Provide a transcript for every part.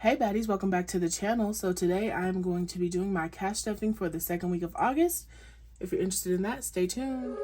Hey baddies, welcome back to the channel. So today I'm going to be doing my cash stuffing for the second week of August. If you're interested in that, stay tuned.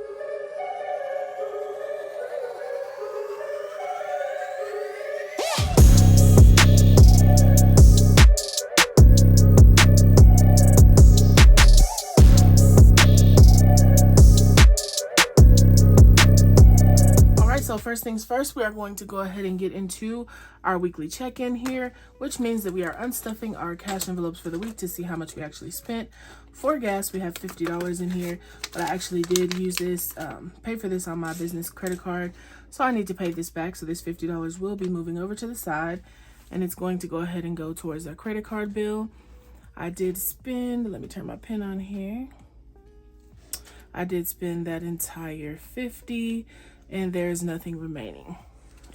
So first things first, we are going to go ahead and get into our weekly check-in here, which means that we are unstuffing our cash envelopes for the week to see how much we actually spent. For gas, we have $50 in here, but I actually did use this, pay for this on my business credit card, so I need to pay this back. So this $50 will be moving over to the side, and it's going to go ahead and go towards a credit card bill. I did spend, let me turn my pen on here. I did spend that entire $50. And there's nothing remaining.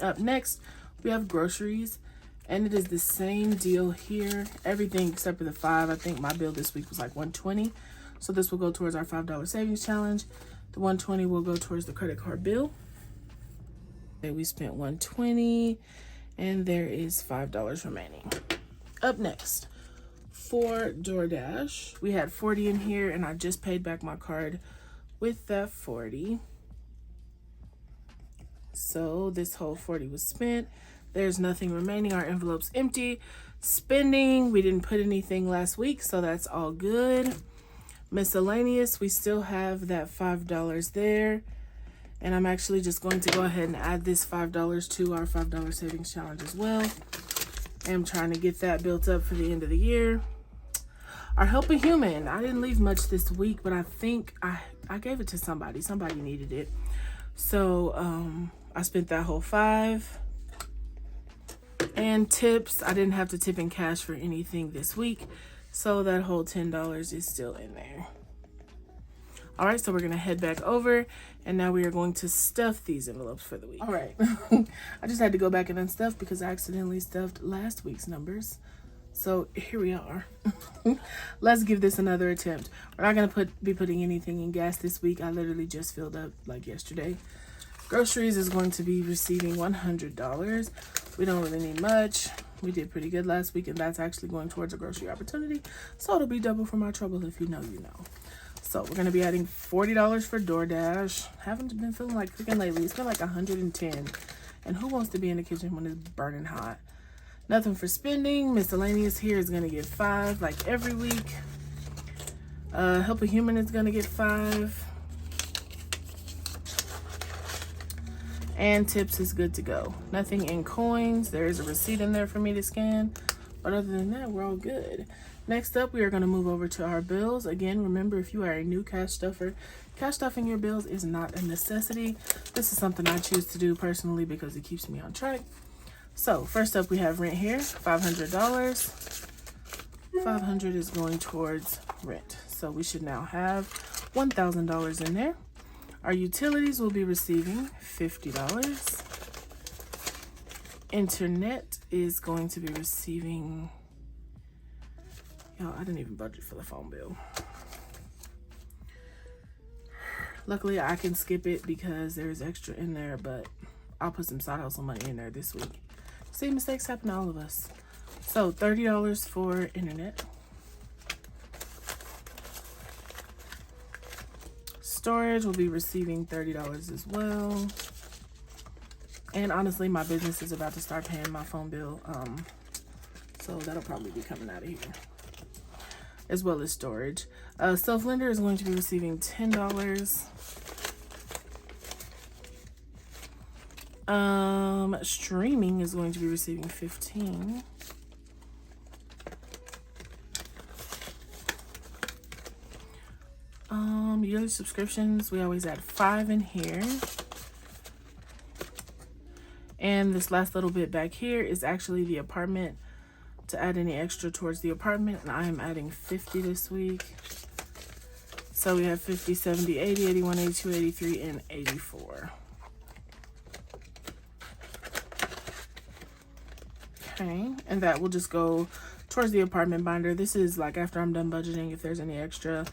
Up next, we have groceries, and it is the same deal here. Everything except for the $5. I think my bill this week was like $120. So this will go towards our $5 savings challenge. The $120 will go towards the credit card bill. And we spent $120, and there is $5 remaining. Up next, for DoorDash, we had $40 in here, and I just paid back my card with that $40. So this whole $40 was spent. There's nothing remaining. Our envelope's empty. Spending, we didn't put anything last week, so that's all good. Miscellaneous, we still have that $5 there. And I'm actually just going to go ahead and add this $5 to our $5 savings challenge as well. I'm trying to get that built up for the end of the year. Our Help a Human, I didn't leave much this week, but I think I gave it to somebody. Somebody needed it. So I spent that whole $5. And tips, I didn't have to tip in cash for anything this week, so that whole $10 is still in there. All right, so we're gonna head back over, and now we are going to stuff these envelopes for the week. All right, I just had to go back and unstuff because I accidentally stuffed last week's numbers. So here we are. Let's give this another attempt. We're not gonna be putting anything in gas this week. I literally just filled up like yesterday. Groceries is going to be receiving $100. We don't really need much. We did pretty good last week, and that's actually going towards a grocery opportunity. So it'll be double for my trouble. If you know, you know. So we're gonna be adding $40 for DoorDash. Haven't been feeling like cooking lately. It's been like 110. And who wants to be in the kitchen when it's burning hot? Nothing for spending. Miscellaneous here is gonna get $5 like every week. Help a Human is gonna get $5. And tips is good to go. Nothing in coins. There is a receipt in there for me to scan. But other than that, we're all good. Next up, we are gonna move over to our bills. Again, remember, if you are a new cash stuffer, cash stuffing your bills is not a necessity. This is something I choose to do personally because it keeps me on track. So first up, we have rent here, $500. 500 is going towards rent. So we should now have $1,000 in there. Our utilities will be receiving $50. Internet is going to be receiving, y'all, I didn't even budget for the phone bill. Luckily, I can skip it because there's extra in there, but I'll put some side hustle money in there this week. See, mistakes happen to all of us. So $30 for internet. Storage will be receiving $30 as well. And honestly, my business is about to start paying my phone bill. So that'll probably be coming out of here. As well as storage. Self-lender is going to be receiving $10. Streaming is going to be receiving $15. Yearly subscriptions, we always add $5 in here. And this last little bit back here is actually the apartment, to add any extra towards the apartment, and I am adding $50 this week. So we have 50, 70, 80, 81, 82, 83, and 84. Okay, and that will just go towards the apartment binder. This is like after I'm done budgeting, if there's any extra,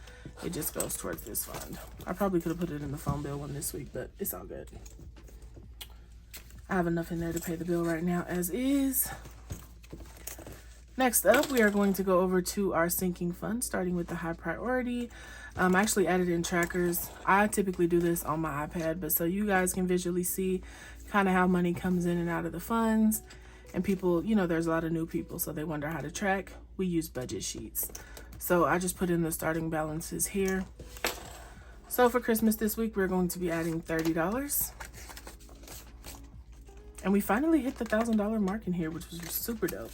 it just goes towards this fund. I probably could have put it in the phone bill one this week, but it's all good. I have enough in there to pay the bill right now as is. Next up, we are going to go over to our sinking fund, starting with the high priority. I actually added in trackers. I typically do this on my iPad, but so you guys can visually see kind of how money comes in and out of the funds. And people, you know, there's a lot of new people, so they wonder how to track. We use budget sheets. So I just put in the starting balances here. So for Christmas this week, we're going to be adding $30. And we finally hit the $1,000 mark in here, which was super dope.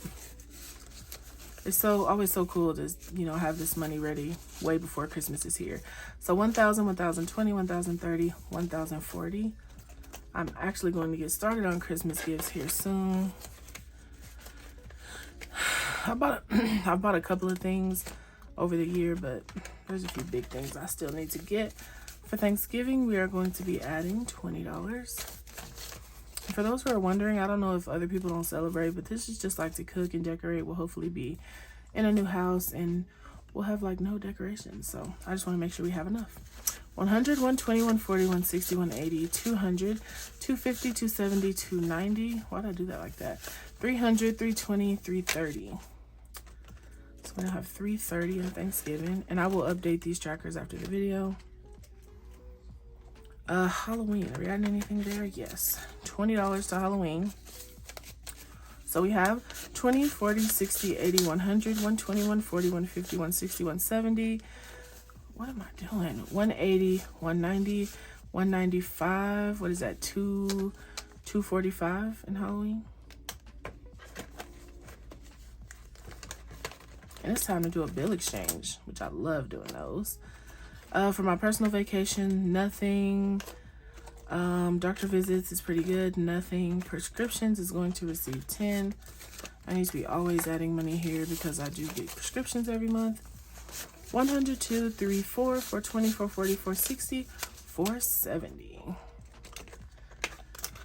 It's always so cool to, you know, have this money ready way before Christmas is here. So 1,000, 1,020, 1,030, 1,040. I'm actually going to get started on Christmas gifts here soon. I bought a couple of things over the year, but there's a few big things I still need to get. For Thanksgiving, we are going to be adding $20. For those who are wondering, I don't know if other people don't celebrate, but this is just like to cook and decorate. We'll hopefully be in a new house and we'll have like no decorations. So I just want to make sure we have enough. 100, 120, 140, 160, 180, 200, 250, 270, 290. Why did I do that like that? 300, 320, 330. So we're gonna have 330 on Thanksgiving, and I will update these trackers after the video. Halloween, are we adding anything there? Yes, $20 to Halloween. So we have 20, 40, 60, 80, 100, 120, 140, 150, 160, 170. What am I doing? 180, 190, 195. What is that? 245 in Halloween. And it's time to do a bill exchange, which I love doing those. For my personal vacation, nothing. Doctor visits is pretty good, nothing. Prescriptions is going to receive 10. I need to be always adding money here because I do get prescriptions every month. 100, 2, 3, 4, 420, 440, 460, 470.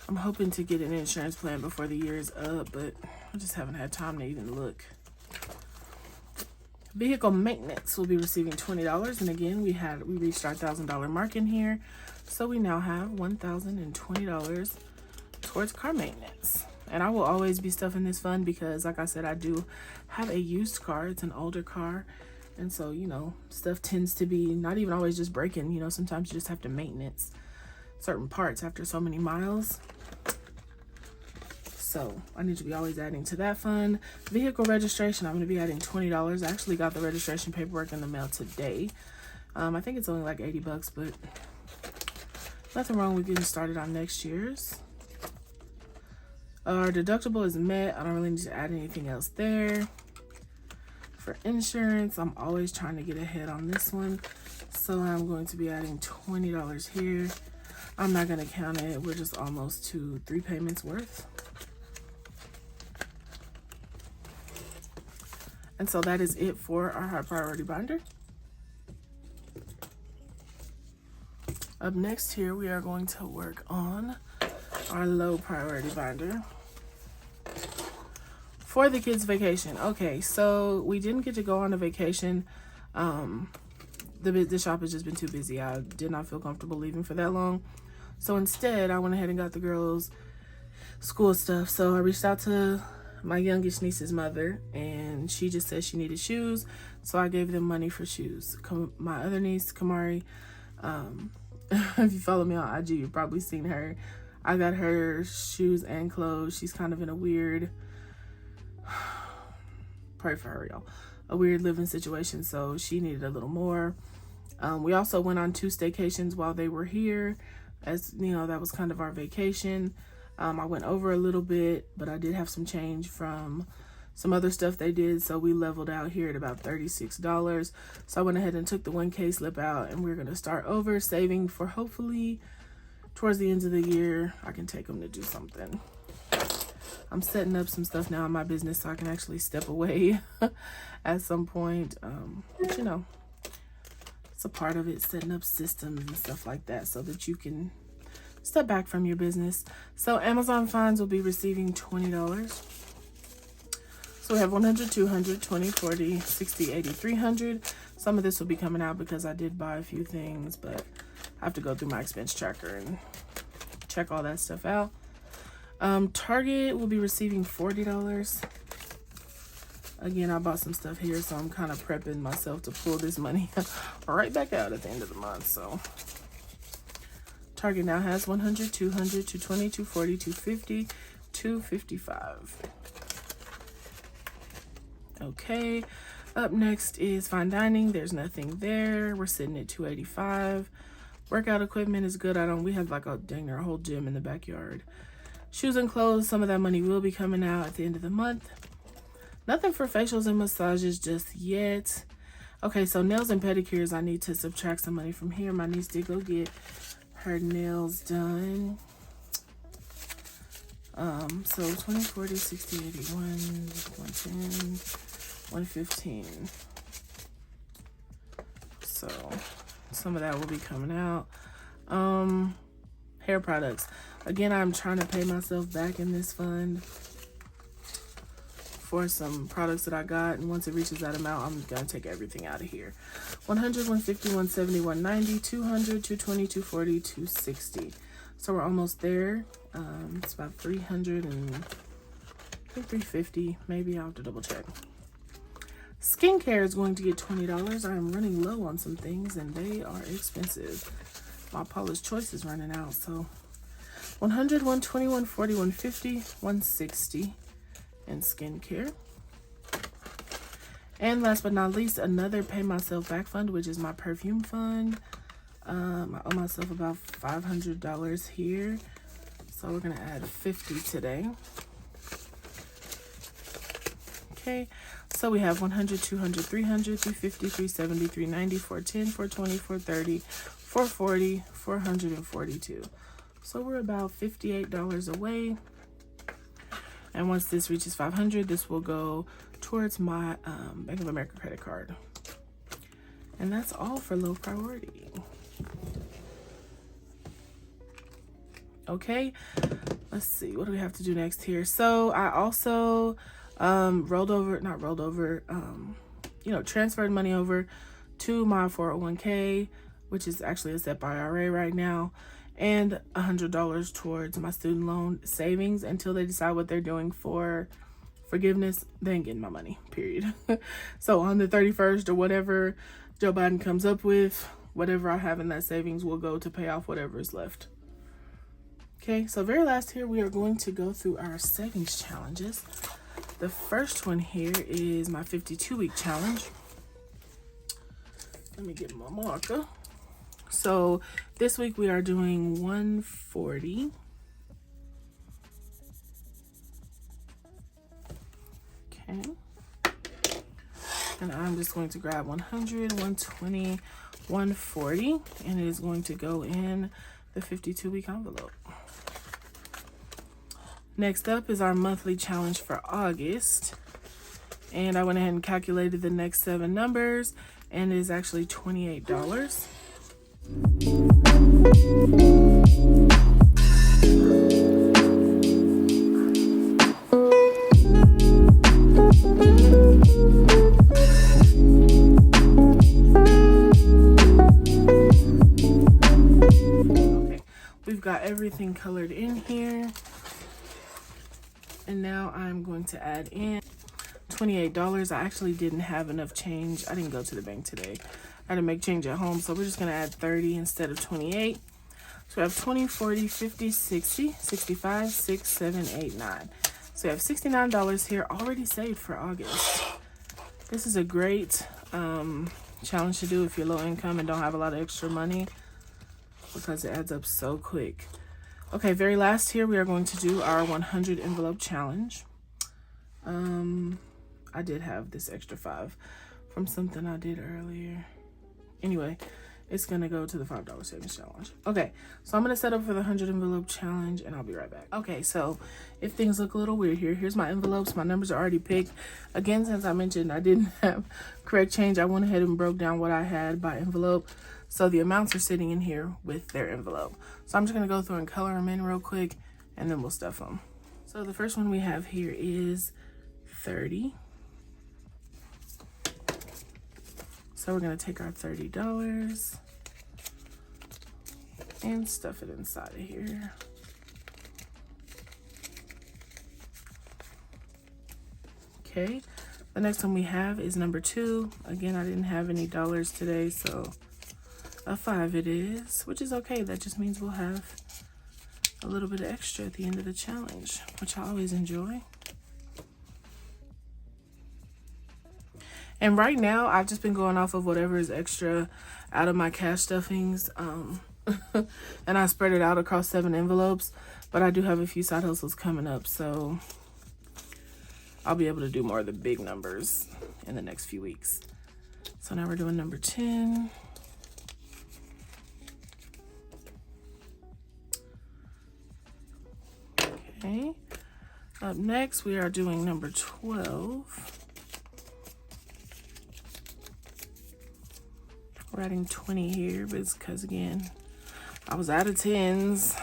I'm hoping to get an insurance plan before the year is up, but I just haven't had time to even look. Vehicle maintenance will be receiving $20, and again, we reached our $1,000 mark in here, so we now have $1,020 towards car maintenance. And I will always be stuffing this fund because, like I said, I do have a used car. It's an older car, and so, you know, stuff tends to be not even always just breaking. You know, sometimes you just have to maintenance certain parts after so many miles. So I need to be always adding to that fund. Vehicle registration, I'm going to be adding $20. I actually got the registration paperwork in the mail today. I think it's only like 80 bucks, but nothing wrong with getting started on next year's. Our deductible is met. I don't really need to add anything else there. For insurance, I'm always trying to get ahead on this one. So I'm going to be adding $20 here. I'm not going to count it. We're just almost to 3 payments worth. And so that is it for our high priority binder. Up next here, we are going to work on our low priority binder for the kids' vacation. Okay, so we didn't get to go on a vacation. The shop has just been too busy. I did not feel comfortable leaving for that long. So instead, I went ahead and got the girls' school stuff. So I reached out to my youngest niece's mother, and she just said she needed shoes, so I gave them money for shoes. My other niece, Kamari, if you follow me on IG, you've probably seen her. I got her shoes and clothes. She's kind of in a weird, pray for her, y'all, a weird living situation, so she needed a little more. We also went on 2 staycations while they were here, as you know, that was kind of our vacation. I went over a little bit, but I did have some change from some other stuff they did, so we leveled out here at about $36. So I went ahead and took the 1K slip out, and we're going to start over saving for hopefully towards the end of the year I can take them to do something. I'm setting up some stuff now in my business so I can actually step away at some point. But you know, it's a part of it, setting up systems and stuff like that so that you can step back from your business. So Amazon Finds will be receiving $20. So we have 100, 200, 20, 40, 60, 80, 300. Some of this will be coming out because I did buy a few things, but I have to go through my expense tracker and check all that stuff out. Target will be receiving $40. Again, I bought some stuff here, so I'm kind of prepping myself to pull this money right back out at the end of the month. So Target now has 100, 200, 220, 240, 250, 255. Okay, up next is fine dining. There's nothing there. We're sitting at 285. Workout equipment is good. We have like a dang near a whole gym in the backyard. Shoes and clothes, some of that money will be coming out at the end of the month. Nothing for facials and massages just yet. Okay, so nails and pedicures, I need to subtract some money from here. My niece did go get her nails done. So 20, 40, 60, 81, 110, 115. So some of that will be coming out. Hair products. Again, I'm trying to pay myself back in this fund for some products that I got, and once it reaches that amount, I'm gonna take everything out of here. 100, 150, 170, 190, 200, 220, 240, 260. So we're almost there. It's about 300 and I think 350, maybe. I'll have to double check. Skincare is going to get $20. I'm running low on some things and they are expensive. My Paula's Choice is running out, so 100, 120, 140, 150, 160 in skincare. And last but not least, another pay myself back fund, which is my perfume fund. I owe myself about $500 here, so we're gonna add 50 today. Okay, so we have 100, 200, 300, 350, 370, 390, 410, 420, 430, 440, 442. So we're about $58 away. And once this reaches 500, this will go towards my Bank of America credit card. And that's all for low priority. Okay, let's see, what do we have to do next here? So I also transferred money over to my 401k, which is actually a SEP IRA right now, and $100 towards my student loan savings until they decide what they're doing for forgiveness. They ain't getting my money, period. So on the 31st or whatever Joe Biden comes up with, whatever I have in that savings will go to pay off whatever is left. Okay, so very last here, we are going to go through our savings challenges. The first one here is my 52-week challenge. Let me get my marker. So this week we are doing 140. Okay. And I'm just going to grab 100, 120, 140, and it is going to go in the 52-week envelope. Next up is our monthly challenge for August. And I went ahead and calculated the next 7 numbers, and it is actually $28. Okay, we've got everything colored in here. And now I'm going to add in $28. I actually didn't have enough change. I didn't go to the bank today. I had to make change at home, so we're just going to add 30 instead of 28. So we have 20, 40, 50, 60, 65, 6, 7, 8, 9. So we have $69 here already saved for August. This is a great challenge to do if you're low income and don't have a lot of extra money, because it adds up so quick. Okay, very last here, we are going to do our 100 envelope challenge. I did have this extra 5 from something I did earlier. Anyway, it's gonna go to the $5 savings challenge. Okay, so I'm gonna set up for the 100 envelope challenge and I'll be right back. Okay, so if things look a little weird here, here's my envelopes. My numbers are already picked. Again, since I mentioned I didn't have correct change, I went ahead and broke down what I had by envelope. So the amounts are sitting in here with their envelope. So I'm just gonna go through and color them in real quick and then we'll stuff them. So the first one we have here is 30. So we're gonna take our $30 and stuff it inside of here. Okay, The next one we have is number 2. Again, I didn't have any dollars today, so a 5 it is, which is okay. That just means we'll have a little bit of extra at the end of the challenge, which I always enjoy. And right now, I've just been going off of whatever is extra out of my cash stuffings. And I spread it out across 7 envelopes. But I do have a few side hustles coming up, so I'll be able to do more of the big numbers in the next few weeks. So now we're doing number 10. Okay. Up next, we are doing number 12. We're adding 20 here, but it's because, again, I was out of 10s.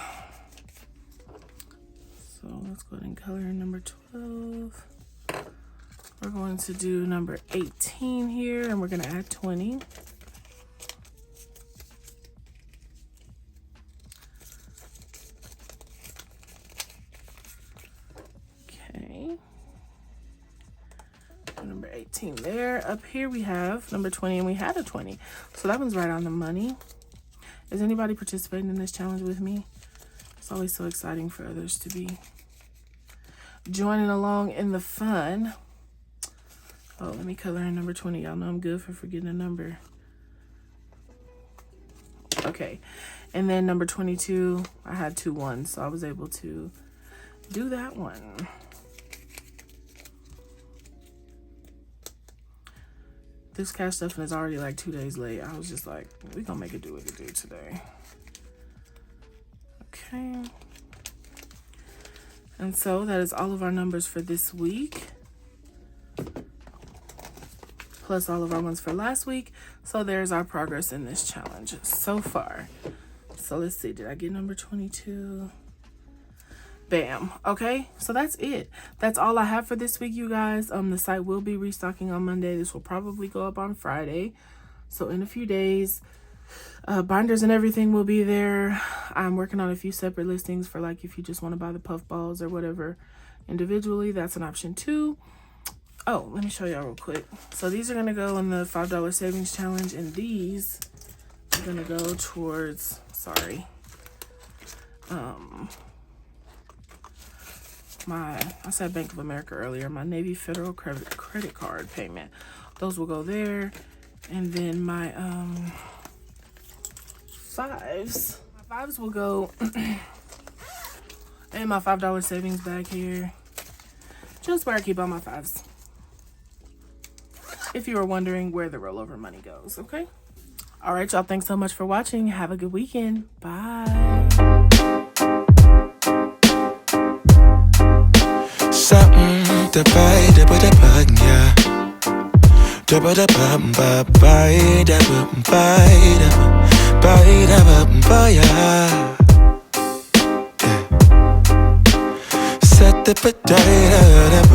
So let's go ahead and color in number 12. We're going to do number 18 here, and we're going to add 20. Okay. Number 18 there. Up here we have number 20, and we had a 20. So that one's right on the money. Is anybody participating in this challenge with me? It's always so exciting for others to be joining along in the fun. Oh, let me color in number 20. Y'all know I'm good for forgetting a number. Okay. And then number 22, I had 2 1s, so I was able to do that one. This cash stuffing is already like 2 days late. I was just like, we're gonna make it do what it do today. Okay. And so that is all of our numbers for this week, plus all of our ones for last week. So there's our progress in this challenge so far. So let's see, did I get number 22? Bam. Okay, so that's it. That's all I have for this week, you guys. The site will be restocking on Monday. This will probably go up on Friday, so in a few days. Binders and everything will be there. I'm working on a few separate listings for, like, if you just want to buy the puff balls or whatever individually, that's an option too. Oh, let me show y'all real quick. So these are going to go in the $5 savings challenge, and these are going to go towards, sorry, I said Bank of America earlier, my Navy Federal credit card payment. Those will go there. And then my fives will go in my $5 savings bag here, just where I keep all my 5s, if you were wondering where the rollover money goes. Okay, all right, y'all, thanks so much for watching. Have a good weekend. Bye. Something to buy the bug, yeah. Set the potato